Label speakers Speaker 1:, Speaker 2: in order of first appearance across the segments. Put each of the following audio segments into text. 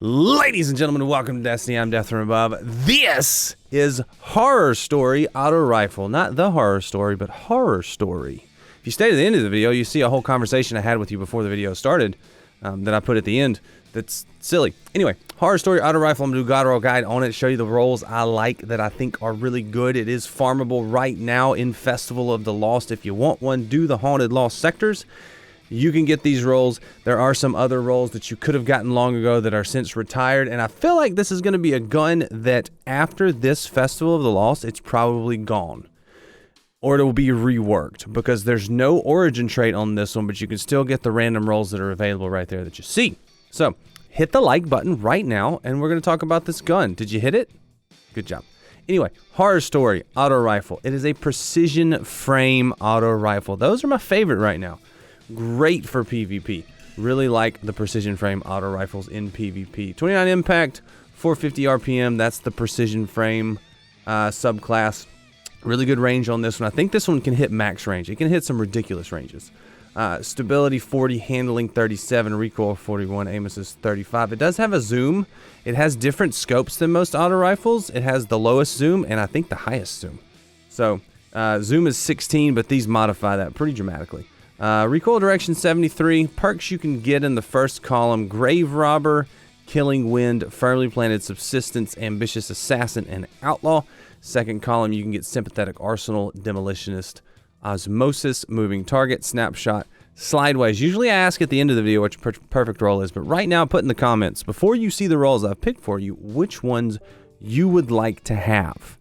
Speaker 1: Ladies and gentlemen, welcome to Destiny. I'm Death from Above. This is Horror Story Auto Rifle. Not the horror story, but Horror Story. If you stay to the end of the video, you see a whole conversation I had with you before the video started that I put at the end that's silly. Anyway, Horror Story Auto Rifle. I'm going to do God Roll Guide on it, show you the rolls I like that I think are really good. It is farmable right now in Festival of the Lost. If you want one, do the Haunted Lost Sectors. You can get these rolls. There are some other rolls that you could have gotten long ago that are since retired, and I feel like this is going to be a gun that after this Festival of the Lost, it's probably gone. Or it will be reworked, because there's no origin trait on this one, but you can still get the random rolls that are available right there that you see. So, hit the like button right now, and we're going to talk about this gun. Did you hit it? Good job. Anyway, Horror Story Auto Rifle. It is a precision frame auto rifle. Those are my favorite right now. Great for PvP. Really like the precision frame auto rifles in PvP. 29 impact, 450 RPM. That's the precision frame subclass. Really good range on this one. I think this one can hit max range. It can hit some ridiculous ranges. Stability 40, handling 37, recoil 41, aim assist 35. It does have a zoom. It has different scopes than most auto rifles. It has the lowest zoom and I think the highest zoom. So zoom is 16, but these modify that pretty dramatically. Recoil direction 73. Perks you can get in the first column: Grave Robber, Killing Wind, Firmly Planted Subsistence, Ambitious Assassin, and Outlaw. Second column you can get Sympathetic Arsenal, Demolitionist, Osmosis, Moving Target, Snapshot, Slideways. Usually I ask at the end of the video what your perfect roll is, but right now put in the comments, before you see the rolls I've picked for you, which ones you would like to have.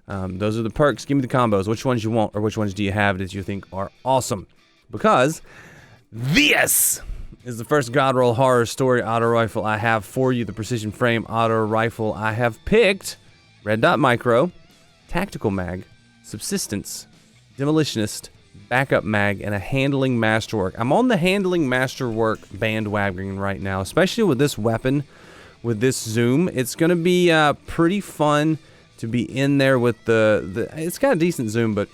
Speaker 1: Those are the perks. Give me the combos. Which ones you want, or which ones do you have that you think are awesome? Because this is the first God Roll Horror Story Auto Rifle I have for you. The Precision Frame Auto Rifle. I have picked Red Dot Micro, Tactical Mag, Subsistence, Demolitionist, Backup Mag, and a Handling Masterwork. I'm on the Handling Masterwork bandwagon right now, especially with this weapon, with this zoom. It's going to be pretty fun to be in there with it's got a decent zoom, but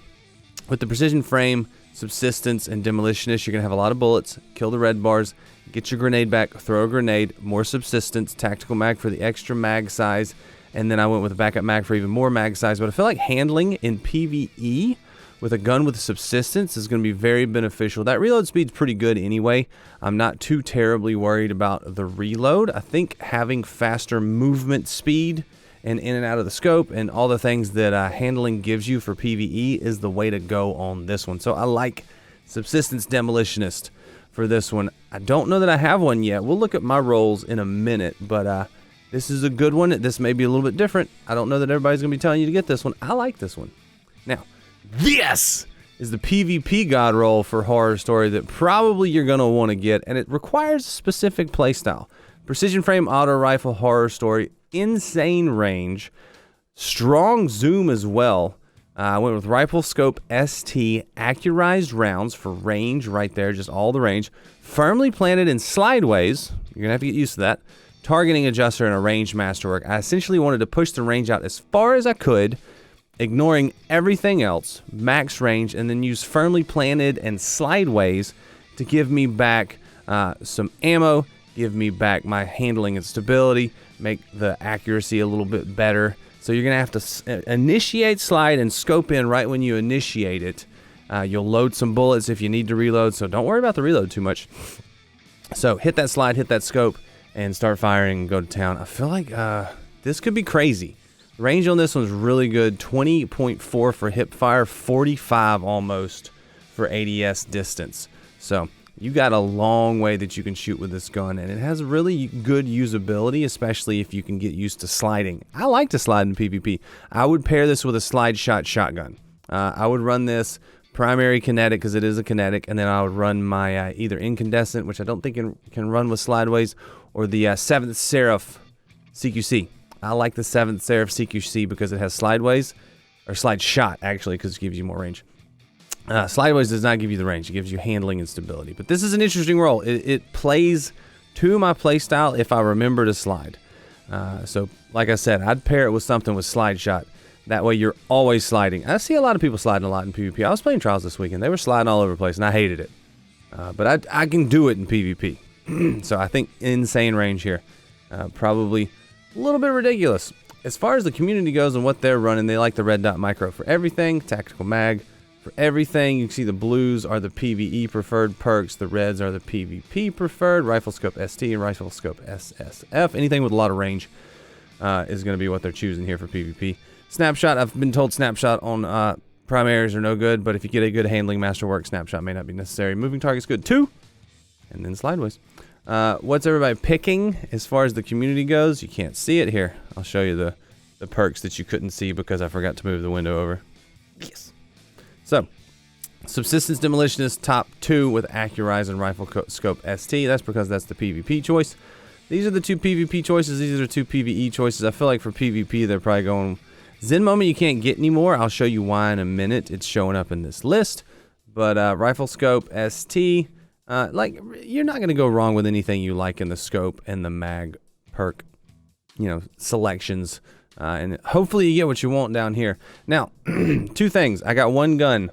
Speaker 1: with the Precision Frame, Subsistence, and Demolitionist, you're going to have a lot of bullets. Kill the red bars, get your grenade back, throw a grenade, more Subsistence, Tactical Mag for the extra mag size, and then I went with a Backup Mag for even more mag size. But I feel like handling in PvE with a gun with Subsistence is going to be very beneficial. That reload speed's pretty good anyway. I'm not too terribly worried about the reload. I think having faster movement speed and in and out of the scope and all the things that handling gives you for PvE is the way to go on this one. So I like Subsistence Demolitionist for this one. I don't know that I have one yet. We'll look at my rolls in a minute, but this is a good one. This may be a little bit different. I don't know that everybody's going to be telling you to get this one. I like this one. Now, this is the PvP God Roll for Horror Story that probably you're going to want to get, and it requires a specific playstyle. Precision Frame Auto Rifle Horror Story. Insane range, strong zoom as well. I went with Rifle Scope ST, accurized rounds for range right there, just all the range. Firmly planted in slideways, you're gonna have to get used to that. Targeting adjuster and a range masterwork. I essentially wanted to push the range out as far as I could, ignoring everything else, max range, and then use firmly planted and slideways to give me back some ammo, give me back my handling and stability, make the accuracy a little bit better. So you're going to have to initiate slide and scope in right when you initiate it. You'll load some bullets if you need to reload, so don't worry about the reload too much. So hit that slide, hit that scope, and start firing and go to town. I feel like this could be crazy. Range on this one's really good. 20.4 for hip fire, 45 almost for ADS distance. So you got a long way that you can shoot with this gun, and it has really good usability, especially if you can get used to sliding. I like to slide in PvP. I would pair this with a slide shot shotgun. I would run this primary kinetic because it is a kinetic, and then I would run my either incandescent, which I don't think can run with slideways, or the 7th Seraph CQC. I like the 7th Seraph CQC because it has slideways, or slide shot actually, because it gives you more range. Slideways does not give you the range. It gives you handling and stability. But this is an interesting roll. It plays to my playstyle if I remember to slide. So, like I said, I'd pair it with something with slide shot. That way you're always sliding. I see a lot of people sliding a lot in PvP. I was playing Trials this weekend. They were sliding all over the place, and I hated it. But I can do it in PvP. So I think insane range here. Probably a little bit ridiculous. As far as the community goes and what they're running, they like the red dot micro for everything, tactical mag for everything. You can see the blues are the PvE preferred perks, the reds are the PvP preferred, rifle scope ST and rifle scope SSF. Anything with a lot of range is going to be what they're choosing here for PvP. Snapshot, I've been told snapshot on primaries are no good, but if you get a good handling masterwork, snapshot may not be necessary. Moving target's good too, and then slideways. What's everybody picking as far as the community goes? You can't see it here. I'll show you the perks that you couldn't see because I forgot to move the window over. Yes. So, Subsistence Demolitionist top 2 with Accurize and Rifle Scope ST. That's because that's the PvP choice. These are the 2 PvP choices. These are 2 PvE choices. I feel like for PvP, they're probably going... Zen Moment you can't get anymore. I'll show you why in a minute. It's showing up in this list. But Rifle Scope ST... like, you're not going to go wrong with anything you like in the scope and the mag perk, selections. And hopefully you get what you want down here. Now, 2 things. I got 1 gun.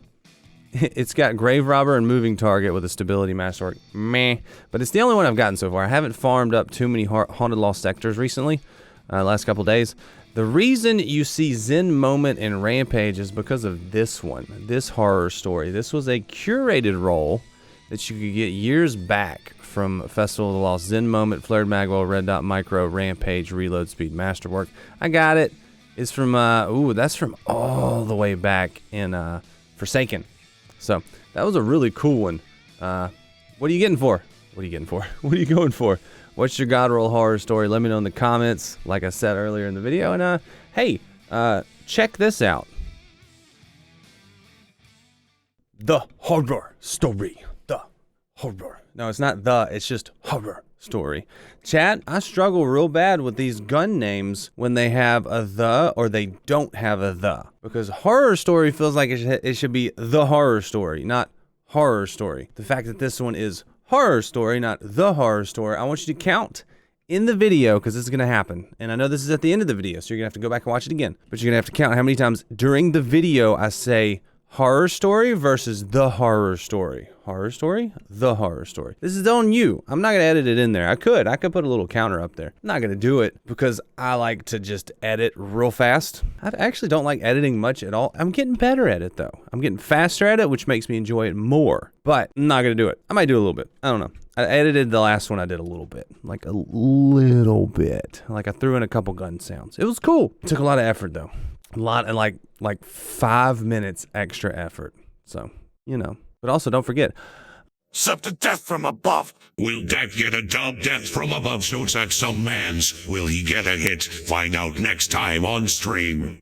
Speaker 1: It's got Grave Robber and Moving Target with a Stability Masterwork. Meh. But it's the only one I've gotten so far. I haven't farmed up too many Haunted Lost Sectors recently, last couple days. The reason you see Zen Moment and Rampage is because of this one, this horror story. This was a curated role that you could get years back from Festival of the Lost. Zen Moment, Flared Magwell, Red Dot Micro, Rampage, Reload Speed, Masterwork. I got it. It's from, that's from all the way back in Forsaken. So, that was a really cool one. What are you getting for? What are you getting for? What are you going for? What's your God Roll horror story? Let me know in the comments, like I said earlier in the video. And, hey, check this out. The horror story. Horror. No, it's not it's just horror story. Chat, I struggle real bad with these gun names when they have a the or they don't have a the. Because horror story feels like it should be the horror story, not horror story. The fact that this one is horror story, not the horror story, I want you to count in the video, because this is going to happen. And I know this is at the end of the video, so you're going to have to go back and watch it again. But you're going to have to count how many times during the video I say horror story versus the horror story. Horror story, the horror story. This is on you. I'm not going to edit it in there. I could put a little counter up there. I'm not going to do it because I like to just edit real fast. I actually don't like editing much at all. I'm getting better at it though. I'm getting faster at it, which makes me enjoy it more. But I'm not going to do it. I might do a little bit. I don't know. I edited the last one I did a little bit. Like a little bit. Like I threw in a couple gun sounds. It was cool. It took a lot of effort though. A lot, and like 5 minutes extra effort. So, But also, don't forget.
Speaker 2: Scepter death from above. Will Death get a dub? Death from above shoots at some mans. Will he get a hit? Find out next time on stream.